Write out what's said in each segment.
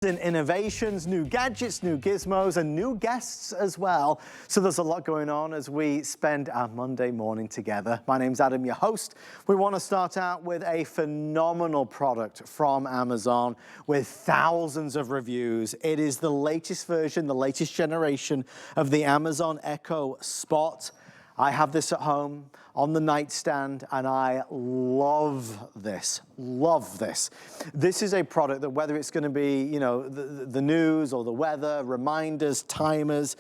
In innovations, new gadgets, new gizmos, and new guests as well. So there's a lot going on as we spend our Monday morning together. My name's Adam, your host. We want to start out with a phenomenal product from Amazon with thousands of reviews. It is the latest version, the latest generation of the Amazon Echo Spot. I have this at home on the nightstand and I love this, This is a product that whether it's going to be, you know, the news or the weather, reminders, timers,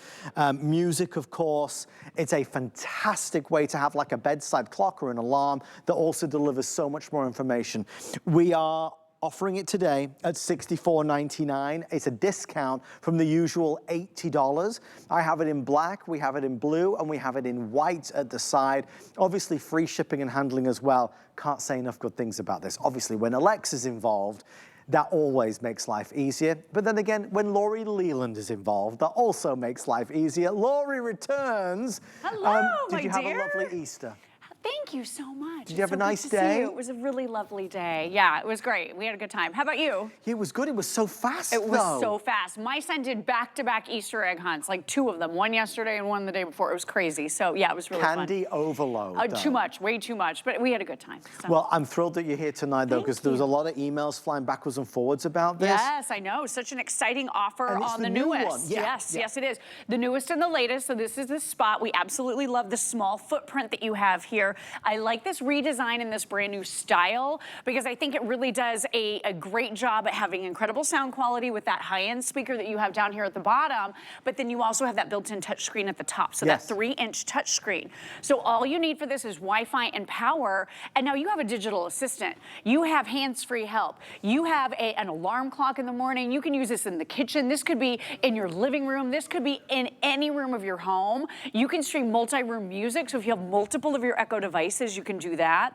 music, of course, it's a fantastic way to have like a bedside clock or an alarm that also delivers so much more information. We are offering it today at $64.99. It's a discount from the usual $80. I have it in black, we have it in blue, and we have it in white at the side. Obviously free shipping and handling as well. Can't say enough good things about this. Obviously when Alexa's involved, that always makes life easier. But then again, when Lori Leland is involved, that also makes life easier. Lori returns. Hello, Did you have a lovely Easter? Thank you so much. Did you have a nice day? It was a really lovely day. Yeah, it was great. We had a good time. How about you? It was good. It was so fast, It was so fast. My son did back-to-back Easter egg hunts, like 2 of them. One yesterday and one the day before. It was crazy. So yeah, it was really fun. Candy overload. Too much, way too much. But we had a good time. So. Well, I'm thrilled that you're here tonight, though, because there was a lot of emails flying backwards and forwards about this. Yes, I know. Such an exciting offer on the newest. Yes, it is. The newest and the latest. So this is the Spot. We absolutely love the small footprint that you have here. I like this redesign and this brand new style because I think it really does a great job at having incredible sound quality with that high-end speaker that you have down here at the bottom, but then you also have that built-in touchscreen at the top, so that 3-inch touchscreen. So all you need for this is Wi-Fi and power, and now you have a digital assistant. You have hands-free help. You have an alarm clock in the morning. You can use this in the kitchen. This could be in your living room. This could be in any room of your home. You can stream multi-room music, so if you have multiple of your Echo devices, you can do that.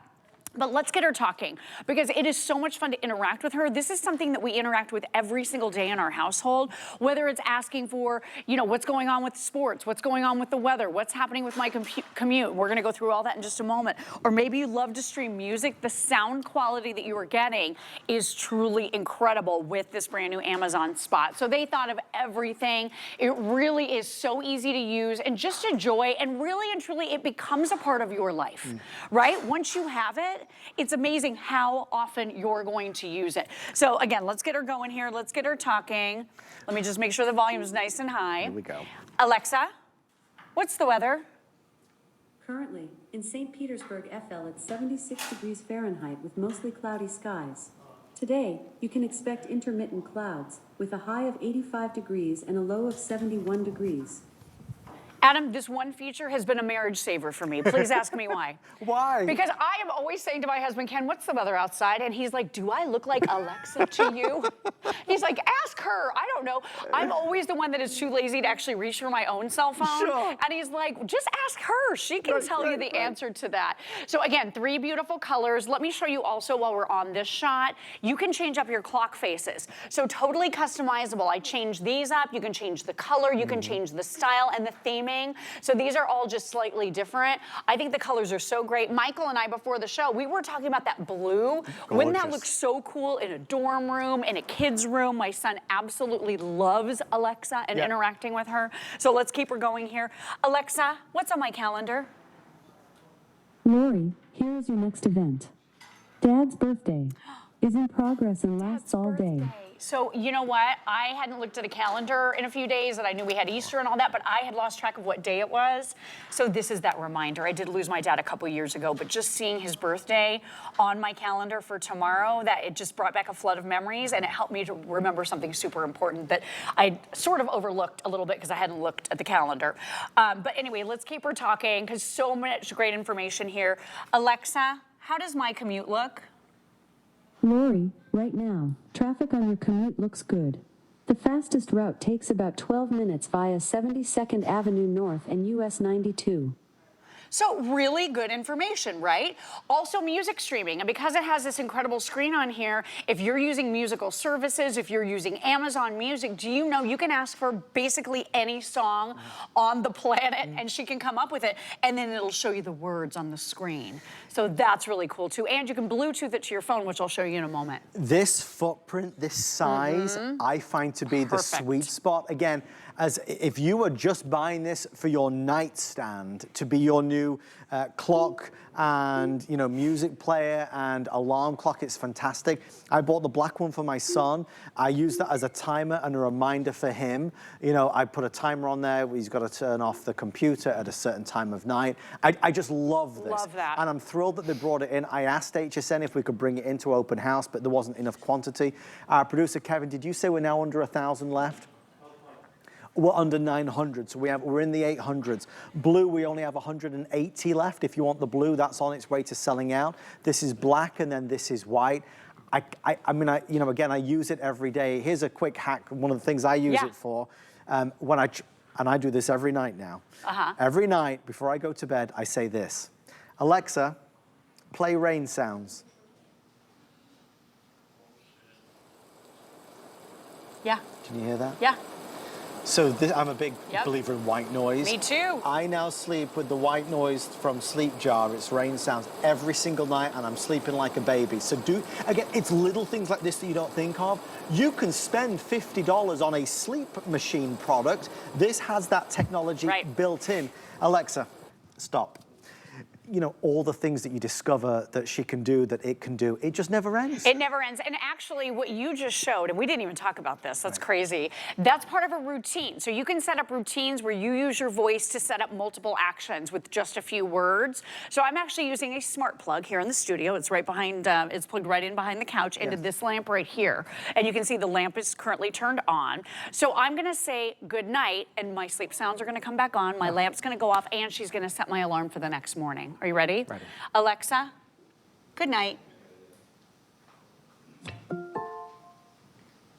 But let's get her talking because it is so much fun to interact with her. This is something that we interact with every single day in our household, whether it's asking for, you know, what's going on with sports, what's going on with the weather, what's happening with my commute. We're gonna go through all that in just a moment. Or maybe you love to stream music. The sound quality that you are getting is truly incredible with this brand new Amazon Spot. So they thought of everything. It really is so easy to use and just enjoy, and really and truly it becomes a part of your life, right? Once you have it, it's amazing how often you're going to use it. So again, let's get her going here. Let's get her talking. Let me just make sure the volume is nice and high. Here we go. Alexa, what's the weather? Currently, in St. Petersburg, FL, it's 76 degrees Fahrenheit with mostly cloudy skies. Today, you can expect intermittent clouds with a high of 85 degrees and a low of 71 degrees. Adam, this one feature has been a marriage saver for me. Please ask me why. Why? Because I am always saying to my husband, Ken, what's the weather outside? And he's like, do I look like Alexa to you? He's like, ask her. I don't know. I'm always the one that is too lazy to actually reach for my own cell phone. Sure. And he's like, just ask her. She can tell you the answer to that. So again, 3 beautiful colors. Let me show you also while we're on this shot, you can change up your clock faces. So totally customizable. I changed these up. You can change the color. You can change the style and the theming. So these are all just slightly different. I think the colors are so great. Michael and I, before the show, we were talking about that blue. Wouldn't that look so cool in a dorm room, in a kid's room? My son absolutely loves Alexa and interacting with her. So let's keep her going here. Alexa, what's on my calendar? Lori, here is your next event. Dad's birthday is in progress and lasts all day. So you know what? I hadn't looked at a calendar in a few days, and I knew we had Easter and all that, but I had lost track of what day it was. So this is that reminder. I did lose my dad a couple years ago, but just seeing his birthday on my calendar for tomorrow, that it just brought back a flood of memories, and it helped me to remember something super important that I sort of overlooked a little bit because I hadn't looked at the calendar. But anyway, let's keep her talking because so much great information here. Alexa, how does my commute look? Lori, right now, traffic on your commute looks good. The fastest route takes about 12 minutes via 72nd Avenue North and US 92. So really good information, right? Also music streaming, and because it has this incredible screen on here, if you're using musical services, if you're using Amazon Music, do you know you can ask for basically any song on the planet and she can come up with it, and then it'll show you the words on the screen. So that's really cool too. And you can Bluetooth it to your phone, which I'll show you in a moment. This footprint, this size, I find to be the sweet spot. Again, as if you were just buying this for your nightstand to be your new clock and music player and alarm clock, it's fantastic. I bought the black one for my son. I use that as a timer and a reminder for him. I put a timer on there. He's got to turn off the computer at a certain time of night. I just love this. Love that. And I'm thrilled that they brought it in. I asked HSN if we could bring it into open house, but there wasn't enough quantity. Our producer Kevin, did you say we're now under 1,000 left? We're under 900, so we're in the 800s. Blue, we only have 180 left. If you want the blue, that's on its way to selling out. This is black, and then this is white. Again, I use it every day. Here's a quick hack. One of the things I use it for, and I do this every night now. Every night before I go to bed, I say this: Alexa, play rain sounds. Yeah. Can you hear that? Yeah. So I'm a big believer in white noise. Me too. I now sleep with the white noise from Sleep Jar. It's rain sounds every single night, and I'm sleeping like a baby. So again, it's little things like this that you don't think of. You can spend $50 on a sleep machine product. This has that technology built in. Alexa, stop. All the things that you discover that she can do, that it can do, it just never ends. It never ends. And actually, what you just showed, and we didn't even talk about this, that's crazy, that's part of a routine. So you can set up routines where you use your voice to set up multiple actions with just a few words. So I'm actually using a smart plug here in the studio. It's right behind, it's plugged right in behind the couch into this lamp right here. And you can see the lamp is currently turned on. So I'm gonna say good night, and my sleep sounds are gonna come back on, my lamp's gonna go off, and she's gonna set my alarm for the next morning. Are you ready? Ready. Alexa, good night.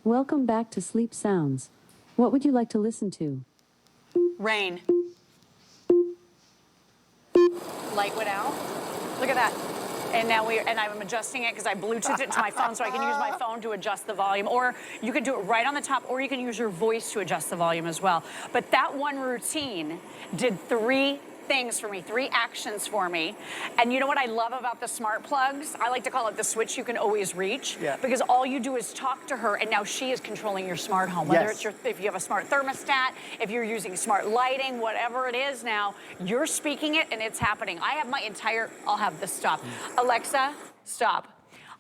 Welcome back to Sleep Sounds. What would you like to listen to? Rain. Light went out. Look at that. And now I'm adjusting it because I Bluetoothed it to my phone, so I can use my phone to adjust the volume. Or you can do it right on the top, or you can use your voice to adjust the volume as well. But that one routine did 3 things for me, 3 actions for me. And you know what I love about the smart plugs? I like to call it the switch you can always reach, because all you do is talk to her, and now she is controlling your smart home. Whether it's if you have a smart thermostat, if you're using smart lighting, whatever it is now, you're speaking it and it's happening. I have I'll have this stop. Alexa, stop.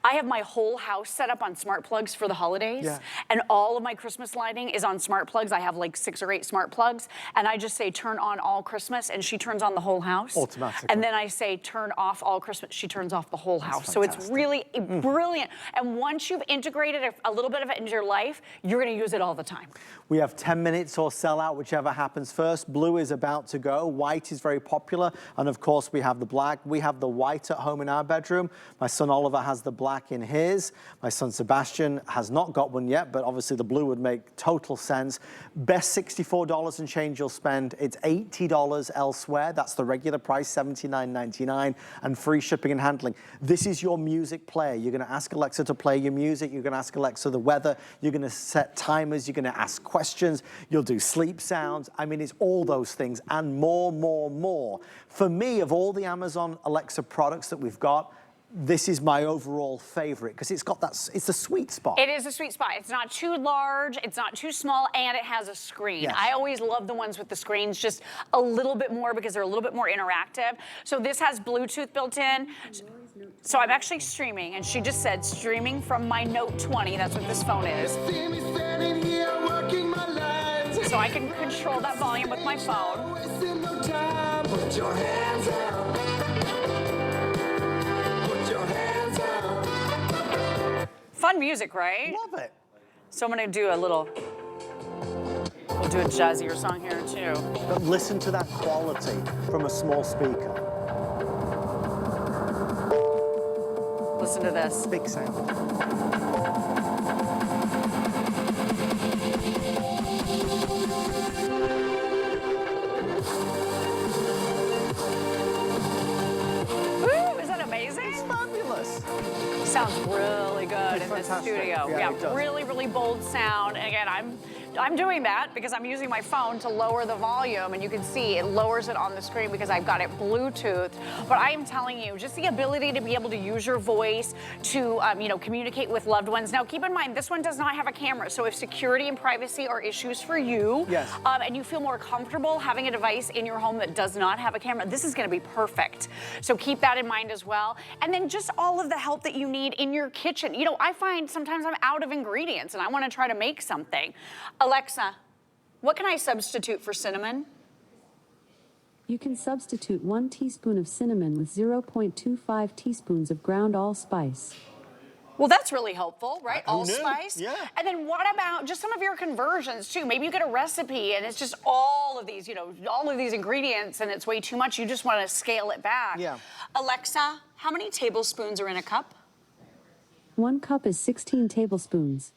I have my whole house set up on smart plugs for the holidays, and all of my Christmas lighting is on smart plugs. I have like 6 or 8 smart plugs, and I just say turn on all Christmas, and she turns on the whole house. Automatically. And then I say turn off all Christmas, she turns off the whole house. So it's really brilliant. And once you've integrated a little bit of it into your life, you're gonna use it all the time. We have 10 minutes or sell out, whichever happens first. Blue is about to go. White is very popular. And of course, we have the black. We have the white at home in our bedroom. My son Oliver has the black in his. My son Sebastian has not got one yet, but obviously the blue would make total sense. Best $64 and change you'll spend. It's $80 elsewhere. That's the regular price, $79.99, and free shipping and handling. This is your music player. You're gonna ask Alexa to play your music. You're gonna ask Alexa the weather. You're gonna set timers. You're gonna ask questions. You'll do sleep sounds. I mean, it's all those things and more, more, more. For me, of all the Amazon Alexa products that we've got, this is my overall favorite because it's got that, it's a sweet spot. It is a sweet spot. It's not too large, it's not too small, and it has a screen. Yes. I always love the ones with the screens just a little bit more because they're a little bit more interactive. So this has Bluetooth built in. So I'm actually streaming, and she just said streaming from my Note 20. That's what this phone is. So I can control that volume with my phone. Put your hands up. Put your hands up. Fun music, right? Love it. So I'm gonna do a little, we'll do a jazzier song here too. But listen to that quality from a small speaker. Listen to this. Big sound. Sounds really good in this studio. Yeah, really, really bold sound. Again, I'm I'm doing that because I'm using my phone to lower the volume, and you can see it lowers it on the screen because I've got it Bluetooth. But I am telling you, just the ability to be able to use your voice to, you know, communicate with loved ones. Now, keep in mind, this one does not have a camera, so if security and privacy are issues for you, yes. And you feel more comfortable having a device in your home that does not have a camera, this is going to be perfect. So keep that in mind as well. And then just all of the help that you need in your kitchen. You know, I find sometimes I'm out of ingredients and I want to try to make something. Alexa, what can I substitute for cinnamon? You can substitute 1 teaspoon of cinnamon with 0.25 teaspoons of ground allspice. Well, that's really helpful, right? Who knew? Allspice. Yeah. And then what about just some of your conversions too? Maybe you get a recipe and it's just all of these, you know, all of these ingredients and it's way too much. You just want to scale it back. Yeah. Alexa, how many tablespoons are in a cup? 1 cup is 16 tablespoons.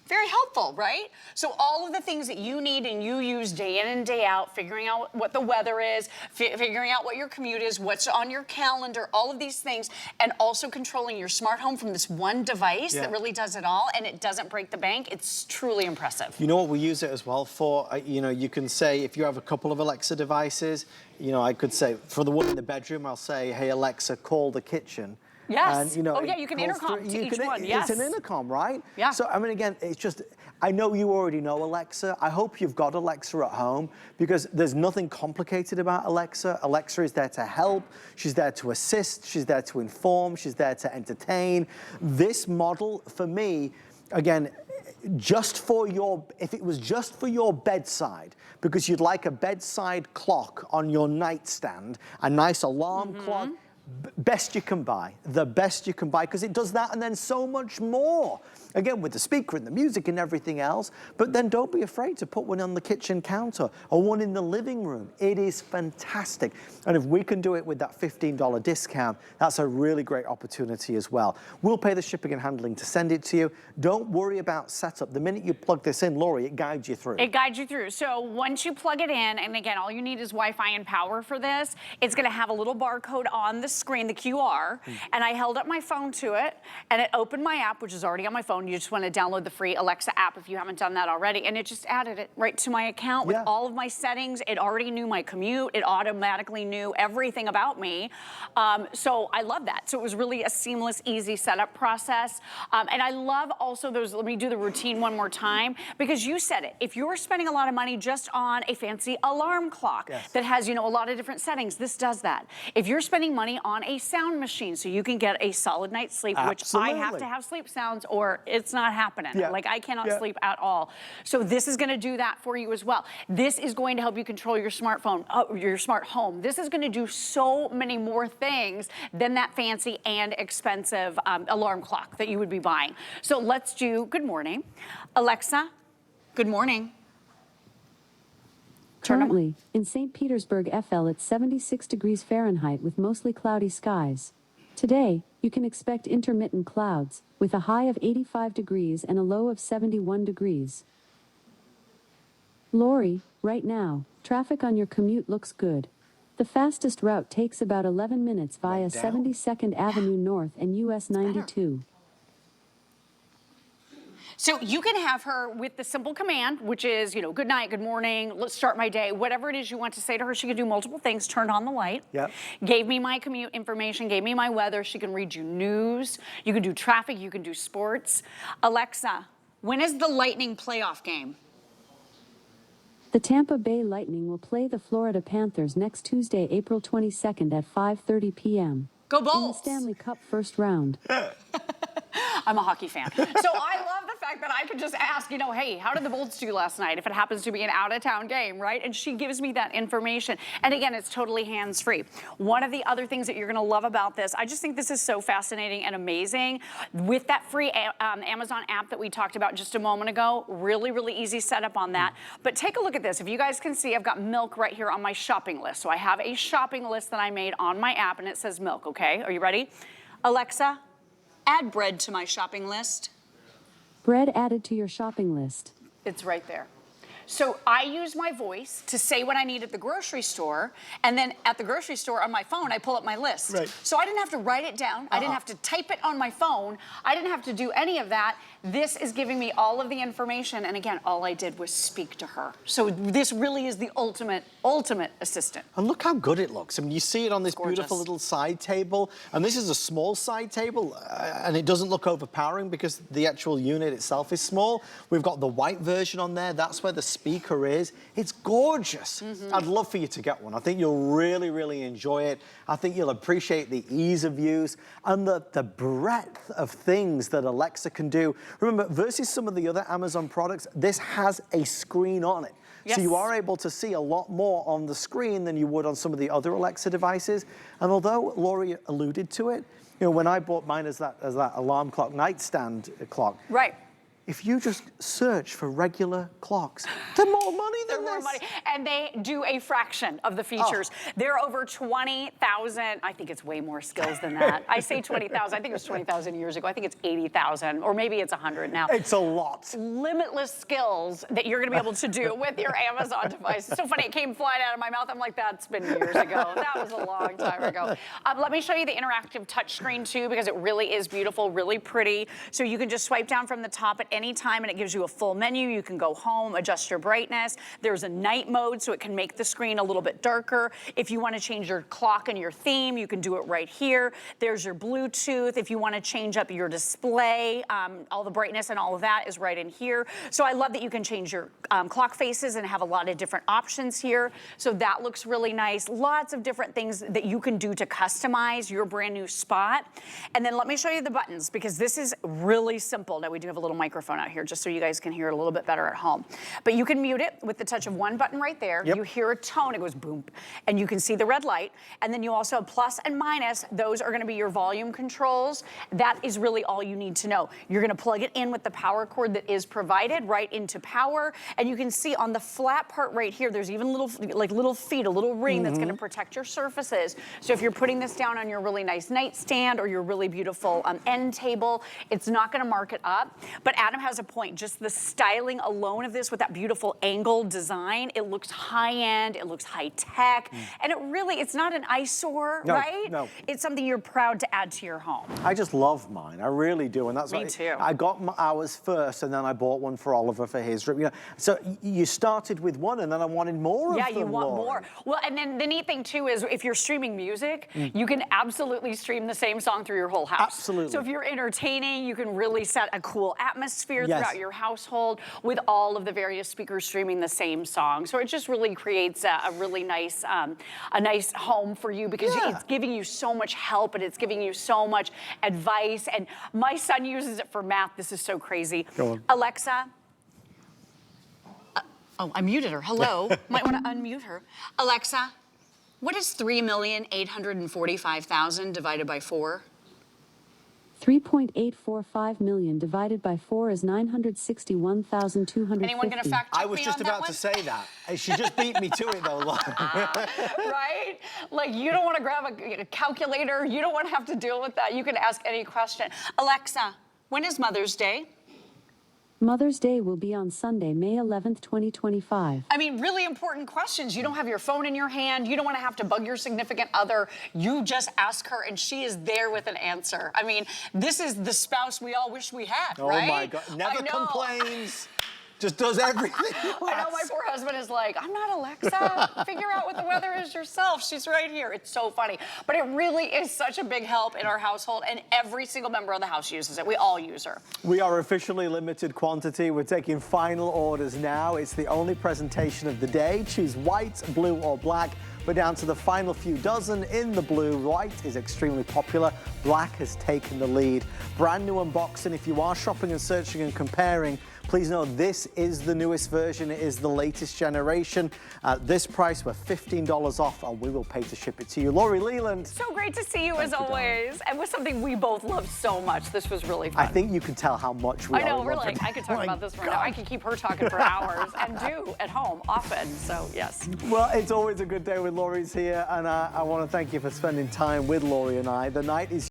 Very helpful, right? So all of the things that you need and you use day in and day out, figuring out what the weather is, figuring out what your commute is, what's on your calendar, all of these things, and also controlling your smart home from this one device that really does it all, and it doesn't break the bank. It's truly impressive. You know what we use it as well for? You know, you can say, if you have a couple of Alexa devices, you know, I could say, for the one in the bedroom, I'll say, hey, Alexa, call the kitchen. Yes. And, you know, oh, yeah, you can intercom to each one. Yes. It's an intercom, right? Yeah. So, I mean, again, it's just, I know you already know Alexa. I hope you've got Alexa at home because there's nothing complicated about Alexa. Alexa is there to help. She's there to assist. She's there to inform. She's there to entertain. This model, for me, again, just for your, if it was just for your bedside, because you'd like a bedside clock on your nightstand, a nice alarm clock, best you can buy, the best you can buy, because it does that and then so much more. Again, with the speaker and the music and everything else, but then don't be afraid to put one on the kitchen counter or one in the living room. It is fantastic. And if we can do it with that $15 discount, that's a really great opportunity as well. We'll pay the shipping and handling to send it to you. Don't worry about setup. The minute you plug this in, Lori, it guides you through. It guides you through. So once you plug it in, and again, all you need is Wi-Fi and power for this, it's gonna have a little barcode on the screen, the QR, and I held up my phone to it, and it opened my app, which is already on my phone. You just want to download the free Alexa app if you haven't done that already, and it just added it right to my account with all of my settings. It already knew my commute. It automatically knew everything about me. So I love that. So it was really a seamless, easy setup process. And I love also those, let me do the routine one more time, because you said it. If you're spending a lot of money just on a fancy alarm clock that has, you know, a lot of different settings, this does that. If you're spending money on a sound machine so you can get a solid night's sleep, which I have to have sleep sounds or it's not happening. Like I cannot sleep at all. So this is gonna do that for you as well. This is going to help you control your smartphone, your smart home. This is gonna do so many more things than that fancy and expensive alarm clock that you would be buying. So let's do good morning. Alexa, good morning. Currently, in St. Petersburg, FL, it's 76 degrees Fahrenheit with mostly cloudy skies. Today, you can expect intermittent clouds, with a high of 85 degrees and a low of 71 degrees. Lori, right now, traffic on your commute looks good. The fastest route takes about 11 minutes via 72nd Avenue North and US 92. So you can have her with the simple command, which is, you know, good night, good morning, let's start my day, whatever it is you want to say to her. She can do multiple things. Turned on the light. Gave me my commute information, gave me my weather. She can read you news. You can do traffic, you can do sports. Alexa, when is the Lightning playoff game? The Tampa Bay Lightning will play the Florida Panthers next Tuesday, April 22nd at 5:30 p.m. Go Bulls! In the Stanley Cup first round. I'm a hockey fan. So I love the fact that I could just ask, you know, hey, how did the Bolts do last night if it happens to be an out-of-town game, right? And she gives me that information. And again, it's totally hands-free. One of the other things that you're gonna love about this, I just think this is so fascinating and amazing. With that free Amazon app that we talked about just a moment ago, really, really easy setup on that. But take a look at this. If you guys can see, I've got milk right here on my shopping list. So I have a shopping list that I made on my app and it says milk, okay? Are you ready? Alexa, add bread to my shopping list. Bread added to your shopping list. It's right there. So I use my voice to say what I need at the grocery store, and then at the grocery store on my phone, I pull up my list. So I didn't have to write it down. I didn't have to type it on my phone. I didn't have to do any of that. This is giving me all of the information, and again, all I did was speak to her. So this really is the ultimate assistant. And look how good it looks. I mean, you see it on this Gorgeous. beautiful little side table, and this is a small side table, and it doesn't look overpowering because the actual unit itself is small. We've got the white version on there. That's where the speaker is. It's gorgeous. I'd love for you to get one. I think you'll really, really enjoy it. I think you'll appreciate the ease of use and the breadth of things that Alexa can do. Remember, versus some of the other Amazon products, this has a screen on it. Yes. So you are able to see a lot more on the screen than you would on some of the other Alexa devices. And although Laurie alluded to it, you know, when I bought mine as that alarm clock, nightstand clock. Right. If you just search for regular clocks, they're more money than They're more this. money. And they do a fraction of the features. There are over 20,000, I think it's way more skills than that. I say 20,000, I think it was 20,000 years ago. I think it's 80,000, or maybe it's 100 now. It's a lot. Limitless skills that you're gonna be able to do with your Amazon device. It's so funny, it came flying out of my mouth. I'm like, that's been years ago. That was a long time ago. Let me show you the interactive touchscreen too, because it really is beautiful, really pretty. So you can just swipe down from the top at any time and it gives you a full menu. You can go home, adjust your brightness. There's a night mode, so it can make the screen a little bit darker. If you want to change your clock and your theme, you can do it right here. There's your Bluetooth. If you want to change up your display, all the brightness and all of that is right in here. So I love that you can change your clock faces and have a lot of different options here. So that looks really nice. Lots of different things that you can do to customize your brand new spot. And then let me show you the buttons, because this is really simple. Now we do have a little microphone out here just so you guys can hear it a little bit better at home. But you can mute it with the touch of one button right there. Yep. You hear a tone, it goes boom, and you can see the red light. And then you also have plus and minus. Those are gonna be your volume controls. That is really all you need to know. You're gonna plug it in with the power cord that is provided right into power. And you can see on the flat part right here, there's even little feet, a little ring that's gonna protect your surfaces. So if you're putting this down on your really nice nightstand or your really beautiful end table, it's not gonna mark it up. But Adam has a point, just the styling alone of this with that beautiful angled design, it looks high-end, it looks high-tech, and it really, it's not an eyesore, right? No. It's something you're proud to add to your home. I just love mine. I really do, and that's Me too. I got ours first, and then I bought one for Oliver for his trip. You know, so you started with one, and then I wanted more of them. Yeah, you want Lauren. more. Well, and then the neat thing too is if you're streaming music, you can absolutely stream the same song through your whole house. Absolutely. So if you're entertaining, you can really set a cool atmosphere Yes. throughout your household with all of the various speakers streaming the same song. So it just really creates a really nice, home for you, because Yeah. it's giving you so much help and it's giving you so much advice. And my son uses it for math. This is so crazy. Go on. Alexa. Oh, I muted her. Hello. Might want to unmute her. Alexa, what is 3,845,000 divided by 4? 3.845 million divided by 4 is 961,250. Anyone going to fact check I was me just on that about one? to say that. She just beat me to it, though, Lauren. Right? Like, you don't want to grab a calculator. You don't want to have to deal with that. You can ask any question. Alexa, when is Mother's Day? Mother's Day will be on Sunday, May 11th, 2025. I mean, really important questions. You don't have your phone in your hand. You don't want to have to bug your significant other. You just ask her, and she is there with an answer. I mean, this is the spouse we all wish we had, right? Oh, my God. Never complains. Just does everything. I know my poor husband is like, I'm not Alexa. Figure out what the weather is yourself. She's right here. It's so funny. But it really is such a big help in our household, and every single member of the house uses it. We all use her. We are officially limited quantity. We're taking final orders now. It's the only presentation of the day. Choose white, blue, or black. We're down to the final few dozen in the blue. White is extremely popular. Black has taken the lead. Brand new unboxing. If you are shopping and searching and comparing, please know this is the newest version. It is the latest generation. At this price, we're $15 off, and we will pay to ship it to you. Laurie Leland. So great to see you as you, always. And with something we both love so much. This was really fun. I think you can tell how much we I know, all we're love like, it. I could talk My about this for now. God. I could keep her talking for hours, and do at home often. So yes. Well, it's always a good day when Laurie's here, and I want to thank you for spending time with Laurie and I. The night is